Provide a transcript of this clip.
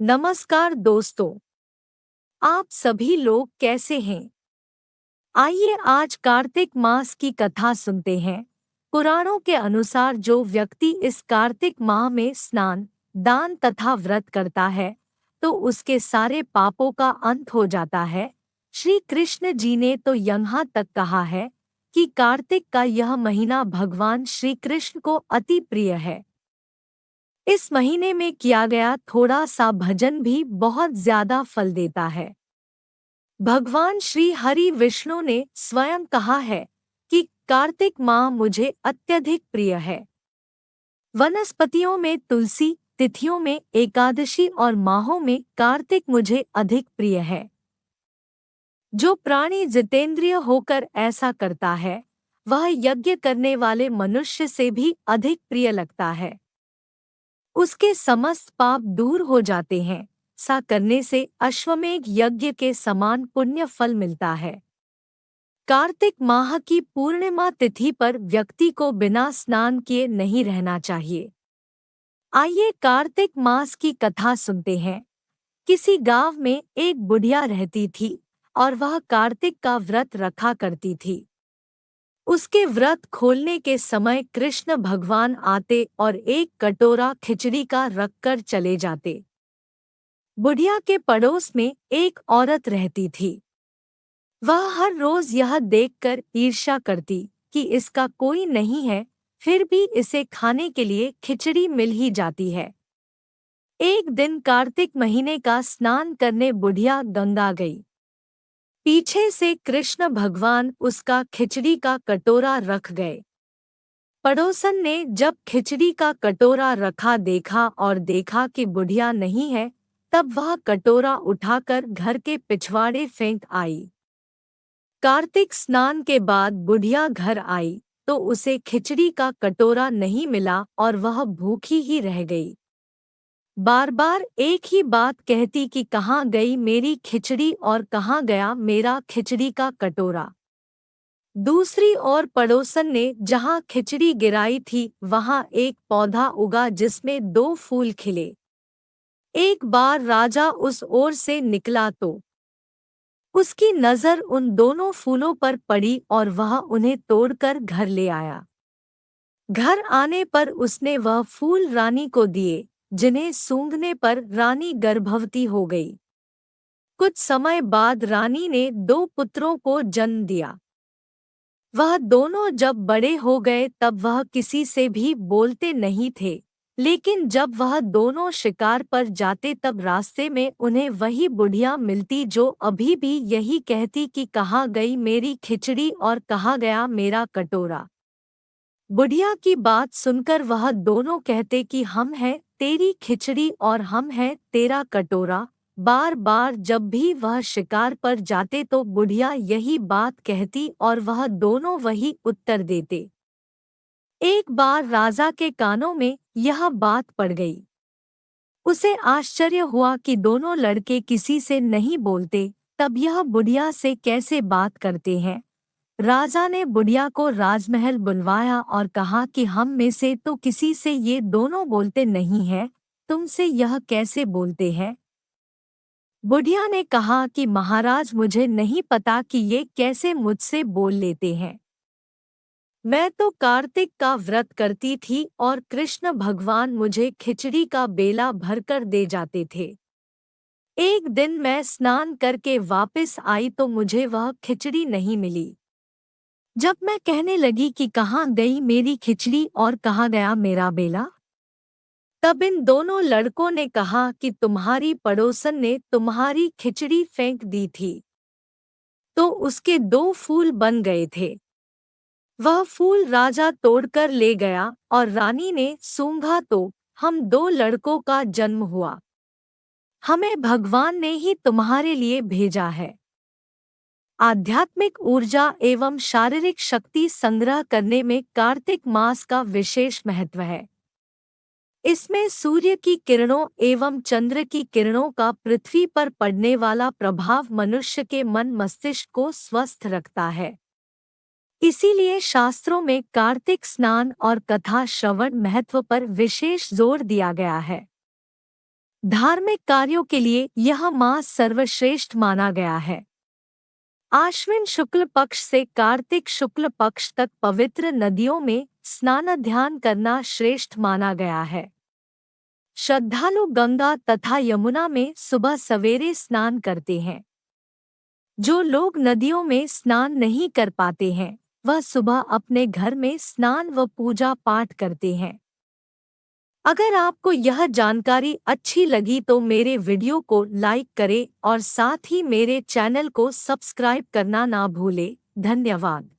नमस्कार दोस्तों, आप सभी लोग कैसे हैं? आइए आज कार्तिक मास की कथा सुनते हैं। पुराणों के अनुसार जो व्यक्ति इस कार्तिक माह में स्नान, दान तथा व्रत करता है, तो उसके सारे पापों का अंत हो जाता है। श्री कृष्ण जी ने तो यहाँ तक कहा है कि कार्तिक का यह महीना भगवान श्री कृष्ण को अति प्रिय है। इस महीने में किया गया थोड़ा सा भजन भी बहुत ज्यादा फल देता है। भगवान श्री हरि विष्णु ने स्वयं कहा है कि कार्तिक माह मुझे अत्यधिक प्रिय है। वनस्पतियों में तुलसी, तिथियों में एकादशी और माहों में कार्तिक मुझे अधिक प्रिय है। जो प्राणी जितेंद्रिय होकर ऐसा करता है, वह यज्ञ करने वाले मनुष्य से भी अधिक प्रिय लगता है। उसके समस्त पाप दूर हो जाते हैं। सा करने से अश्वमेध यज्ञ के समान पुण्य फल मिलता है। कार्तिक माह की पूर्णिमा तिथि पर व्यक्ति को बिना स्नान किए नहीं रहना चाहिए। आइए कार्तिक मास की कथा सुनते हैं। किसी गांव में एक बुढ़िया रहती थी और वह कार्तिक का व्रत रखा करती थी। उसके व्रत खोलने के समय कृष्ण भगवान आते और एक कटोरा खिचड़ी का रखकर चले जाते। बुढ़िया के पड़ोस में एक औरत रहती थी। वह हर रोज यह देखकर ईर्ष्या करती कि इसका कोई नहीं है, फिर भी इसे खाने के लिए खिचड़ी मिल ही जाती है। एक दिन कार्तिक महीने का स्नान करने बुढ़िया गंगा गई। पीछे से कृष्ण भगवान उसका खिचड़ी का कटोरा रख गए। पड़ोसन ने जब खिचड़ी का कटोरा रखा देखा और देखा कि बुढ़िया नहीं है, तब वह कटोरा उठाकर घर के पिछवाड़े फेंक आई। कार्तिक स्नान के बाद बुढ़िया घर आई तो उसे खिचड़ी का कटोरा नहीं मिला और वह भूखी ही रह गई। बार बार एक ही बात कहती कि कहाँ गई मेरी खिचड़ी और कहाँ गया मेरा खिचड़ी का कटोरा। दूसरी ओर पड़ोसन ने जहाँ खिचड़ी गिराई थी वहाँ एक पौधा उगा जिसमें 2 फूल खिले। एक बार राजा उस ओर से निकला तो उसकी नजर उन दोनों फूलों पर पड़ी और वह उन्हें तोड़कर घर ले आया। घर आने पर उसने वह फूल रानी को दिए, जिन्हें सूंघने पर रानी गर्भवती हो गई। कुछ समय बाद रानी ने 2 पुत्रों को जन्म दिया। वह दोनों जब बड़े हो गए तब वह किसी से भी बोलते नहीं थे, लेकिन जब वह दोनों शिकार पर जाते तब रास्ते में उन्हें वही बुढ़िया मिलती जो अभी भी यही कहती कि कहाँ गई मेरी खिचड़ी और कहाँ गया मेरा कटोरा। बुढ़िया की बात सुनकर वह दोनों कहते कि हम हैं तेरी खिचड़ी और हम हैं तेरा कटोरा। बार बार जब भी वह शिकार पर जाते तो बुढ़िया यही बात कहती और वह दोनों वही उत्तर देते। एक बार राजा के कानों में यह बात पड़ गई। उसे आश्चर्य हुआ कि दोनों लड़के किसी से नहीं बोलते, तब यह बुढ़िया से कैसे बात करते हैं। राजा ने बुढ़िया को राजमहल बुलवाया और कहा कि हम में से तो किसी से ये दोनों बोलते नहीं हैं, तुमसे यह कैसे बोलते हैं। बुढ़िया ने कहा कि महाराज मुझे नहीं पता कि ये कैसे मुझसे बोल लेते हैं। मैं तो कार्तिक का व्रत करती थी और कृष्ण भगवान मुझे खिचड़ी का बेला भरकर दे जाते थे। एक दिन मैं स्नान करके वापस आई तो मुझे वह खिचड़ी नहीं मिली। जब मैं कहने लगी कि कहाँ गई मेरी खिचड़ी और कहाँ गया मेरा बेला, तब इन दोनों लड़कों ने कहा कि तुम्हारी पड़ोसन ने तुम्हारी खिचड़ी फेंक दी थी, तो उसके 2 फूल बन गए थे। वह फूल राजा तोड़कर ले गया और रानी ने सूंघा तो हम 2 लड़कों का जन्म हुआ। हमें भगवान ने ही तुम्हारे लिए भेजा है। आध्यात्मिक ऊर्जा एवं शारीरिक शक्ति संग्रह करने में कार्तिक मास का विशेष महत्व है। इसमें सूर्य की किरणों एवं चंद्र की किरणों का पृथ्वी पर पड़ने वाला प्रभाव मनुष्य के मन मस्तिष्क को स्वस्थ रखता है। इसीलिए शास्त्रों में कार्तिक स्नान और कथा श्रवण महत्व पर विशेष जोर दिया गया है। धार्मिक कार्यों के लिए यह मास सर्वश्रेष्ठ माना गया है। आश्विन शुक्ल पक्ष से कार्तिक शुक्ल पक्ष तक पवित्र नदियों में स्नान ध्यान करना श्रेष्ठ माना गया है। श्रद्धालु गंगा तथा यमुना में सुबह सवेरे स्नान करते हैं। जो लोग नदियों में स्नान नहीं कर पाते हैं, वह सुबह अपने घर में स्नान व पूजा पाठ करते हैं। अगर आपको यह जानकारी अच्छी लगी तो मेरे वीडियो को लाइक करें और साथ ही मेरे चैनल को सब्सक्राइब करना ना भूलें। धन्यवाद।